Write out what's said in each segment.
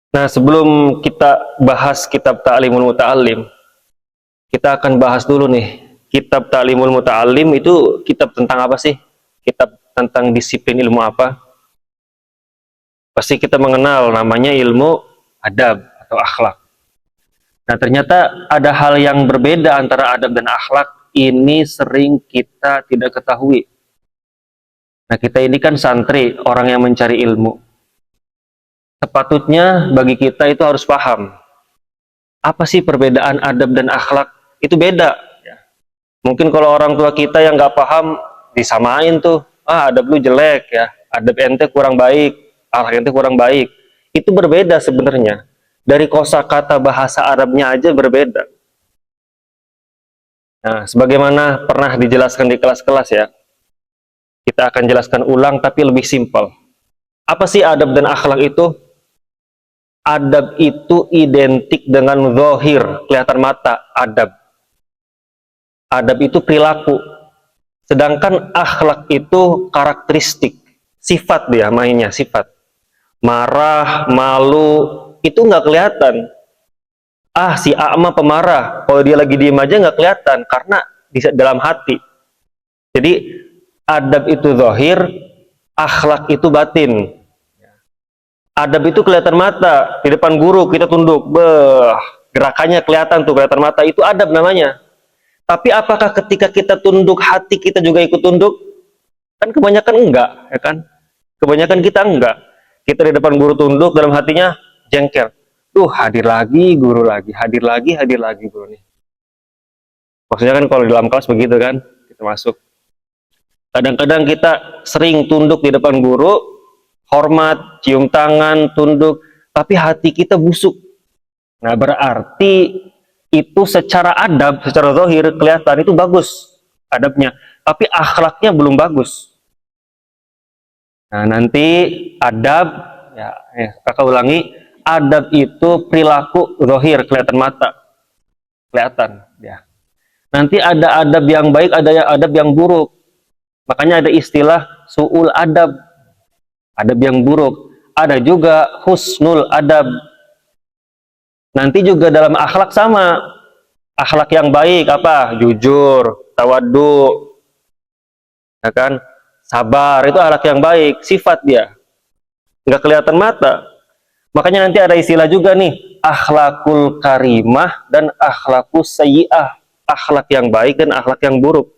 Nah, sebelum kita bahas kitab Ta'limul Muta'allim, kita akan bahas dulu nih. Kitab Ta'limul Muta'allim itu kitab tentang apa sih? Kitab tentang disiplin ilmu apa? Pasti kita mengenal namanya ilmu adab atau akhlak. Nah, ternyata ada hal yang berbeda antara adab dan akhlak. Ini sering kita tidak ketahui. Nah, kita ini kan santri, orang yang mencari ilmu. Sepatutnya bagi kita itu harus paham. Apa sih perbedaan adab dan akhlak? Itu beda. Mungkin kalau orang tua kita yang nggak paham, disamain tuh. Ah, adab lu jelek ya. Adab ente kurang baik. Akhlak ente kurang baik. Itu berbeda sebenarnya. Dari kosakata bahasa Arabnya aja berbeda. Nah, sebagaimana pernah dijelaskan di kelas-kelas ya, kita akan jelaskan ulang tapi lebih simpel. Apa sih adab dan akhlak itu? Adab itu identik dengan zahir, kelihatan mata, adab. Adab itu perilaku. Sedangkan akhlak itu karakteristik, sifat dia mainnya, sifat. Marah, malu, itu nggak kelihatan. Ah, si A mah pemarah. Kalau dia lagi diem aja nggak kelihatan, karena di dalam hati. Jadi, adab itu zahir, akhlak itu batin. Adab itu kelihatan mata, di depan guru kita tunduk, gerakannya kelihatan tuh, kelihatan mata, itu adab namanya. Tapi apakah ketika kita tunduk, hati kita juga ikut tunduk? Kan kebanyakan enggak, ya kan? Kebanyakan kita enggak. Kita di depan guru tunduk, dalam hatinya jengkel. Tuh, hadir lagi guru lagi, hadir lagi guru nih. Maksudnya kan kalau di dalam kelas begitu kan, kita masuk. Kadang-kadang kita sering tunduk di depan guru, hormat, cium tangan, tunduk, tapi hati kita busuk. Nah, berarti itu secara adab, secara zahir kelihatan itu bagus adabnya, tapi akhlaknya belum bagus. Nah, nanti adab, ya, kakak ulangi, adab itu perilaku zahir, kelihatan mata, kelihatan. Ya. Nanti ada adab yang baik, ada adab yang buruk. Makanya ada istilah su'ul adab, adab yang buruk. Ada juga husnul adab. Nanti juga dalam akhlak sama. Akhlak yang baik apa? Jujur, tawadhu, ya kan? Sabar, itu akhlak yang baik, sifat dia. Nggak kelihatan mata. Makanya nanti ada istilah juga nih, akhlakul karimah dan akhlakus sayyi'ah. Akhlak yang baik dan akhlak yang buruk.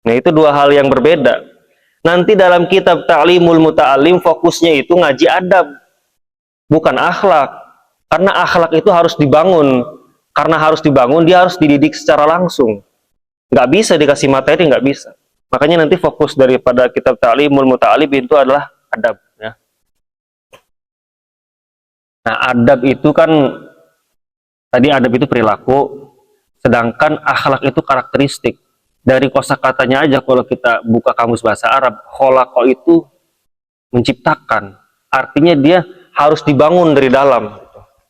Nah, itu dua hal yang berbeda. Nanti dalam kitab Ta'limul Muta'allim fokusnya itu ngaji adab, bukan akhlak. Karena akhlak itu harus dibangun. Karena harus dibangun, dia harus dididik secara langsung. Nggak bisa dikasih materi, nggak bisa. Makanya nanti fokus daripada kitab Ta'limul Muta'allim itu adalah adab. Ya. Nah, adab itu kan, tadi adab itu perilaku, sedangkan akhlak itu karakteristik. Dari kosakatanya aja kalau kita buka kamus bahasa Arab, kholaqa itu menciptakan. Artinya dia harus dibangun dari dalam.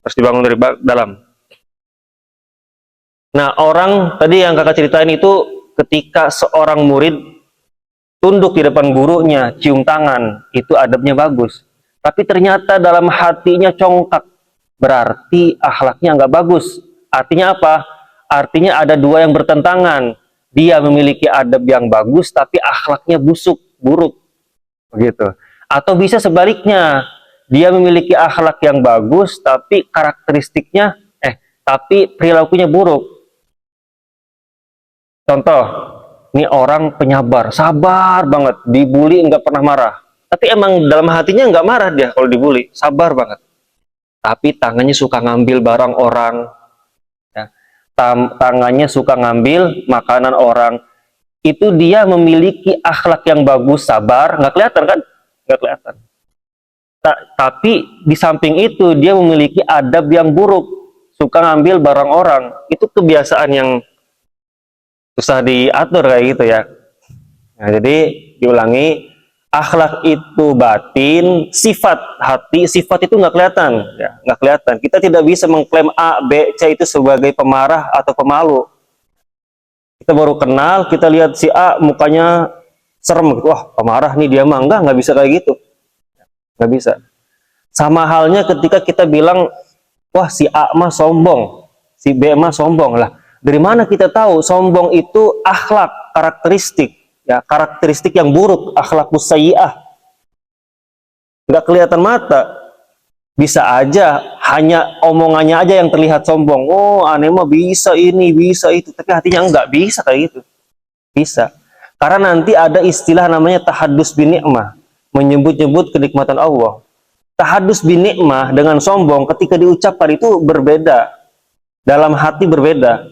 Harus dibangun dari dalam. Nah, orang tadi yang kakak ceritain itu ketika seorang murid tunduk di depan gurunya, cium tangan, itu adabnya bagus. Tapi ternyata dalam hatinya congkak. Berarti akhlaknya nggak bagus. Artinya apa? Artinya ada dua yang bertentangan. Dia memiliki adab yang bagus, tapi akhlaknya busuk, buruk. Begitu. Atau bisa sebaliknya. Dia memiliki akhlak yang bagus, tapi karakteristiknya, tapi perilakunya buruk. Contoh, ini orang penyabar, sabar banget, dibully nggak pernah marah. Tapi emang dalam hatinya nggak marah dia kalau dibully, sabar banget. Tapi tangannya suka ngambil barang orang, ya. Tangannya suka ngambil makanan orang. Itu dia memiliki akhlak yang bagus, sabar, nggak kelihatan kan? Nggak kelihatan. Tapi di samping itu dia memiliki adab yang buruk, suka ngambil barang orang. Itu kebiasaan yang susah diatur kayak gitu ya. Nah, jadi diulangi, akhlak itu batin, sifat hati, sifat itu nggak kelihatan, ya, nggak kelihatan. Kita tidak bisa mengklaim A, B, C itu sebagai pemarah atau pemalu. Kita baru kenal, kita lihat si A mukanya serem, gitu. Wah pemarah nih dia mah, nggak bisa kayak gitu, nggak bisa. Sama halnya ketika kita bilang, wah si A mah sombong, si B mah sombong lah. Dari mana kita tahu sombong itu akhlak, karakteristik, ya karakteristik yang buruk, akhlakus sayyi'ah. Nggak kelihatan mata. Bisa aja hanya omongannya aja yang terlihat sombong. Oh, aneh mah bisa ini, bisa itu, tapi hatinya enggak bisa kayak gitu. Bisa. Karena nanti ada istilah namanya tahadus bin ni'mah, menyebut-nyebut kenikmatan Allah. Tahadus bin ni'mah dengan sombong ketika diucapkan itu berbeda. Dalam hati berbeda.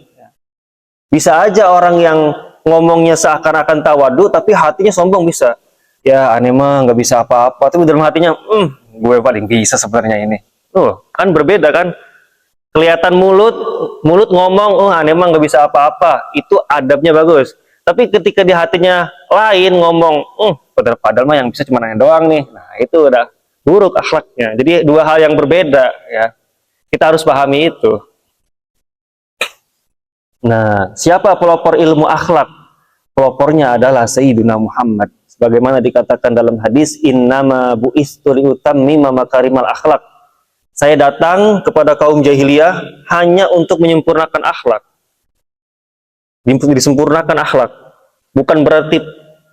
Bisa aja orang yang ngomongnya seakan-akan tawadu tapi hatinya sombong bisa. Ya, aneh mah nggak bisa apa-apa, tapi dalam hatinya, gue paling bisa sebenarnya ini. Kan berbeda kan? Kelihatan mulut ngomong, aneh mah nggak bisa apa-apa. Itu adabnya bagus. Tapi ketika di hatinya lain ngomong, padahal mah yang bisa cuma nanya doang nih. Nah, itu udah buruk akhlaknya. Jadi dua hal yang berbeda ya. Kita harus pahami itu. Nah, siapa pelopor ilmu akhlak? Pelopornya adalah Sayyidina Muhammad. Sebagaimana dikatakan dalam hadis, innama bu'istu liutammima makarimal akhlak. Saya datang kepada kaum jahiliyah hanya untuk menyempurnakan akhlak. Disempurnakan akhlak. Bukan berarti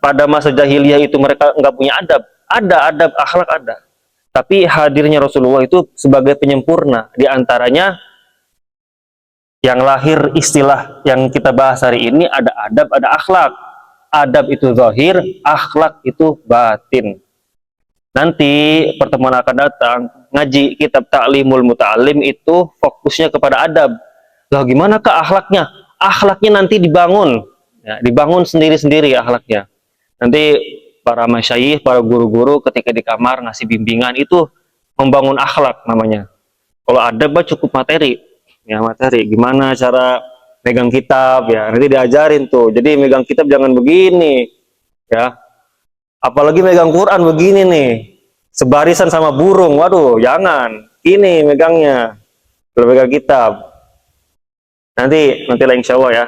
pada masa jahiliyah itu mereka nggak punya adab. Ada adab, akhlak ada. Tapi hadirnya Rasulullah itu sebagai penyempurna. Di antaranya yang lahir istilah yang kita bahas hari ini ada adab, ada akhlak. Adab itu zahir, akhlak itu batin. Nanti pertemuan akan datang, ngaji kitab Ta'limul Muta'alim itu fokusnya kepada adab. Lah gimana ke akhlaknya? Akhlaknya nanti dibangun. Ya, dibangun sendiri-sendiri akhlaknya. Nanti para masyayikh, para guru-guru ketika di kamar ngasih bimbingan itu membangun akhlak namanya. Kalau adab cukup materi. Ya materi, gimana cara megang kitab ya, nanti diajarin tuh. Jadi megang kitab jangan begini. Ya. Apalagi megang Quran begini nih, sebarisan sama burung, waduh, jangan. Ini megangnya, kalau megang kitab. Nanti lah insya Allah ya.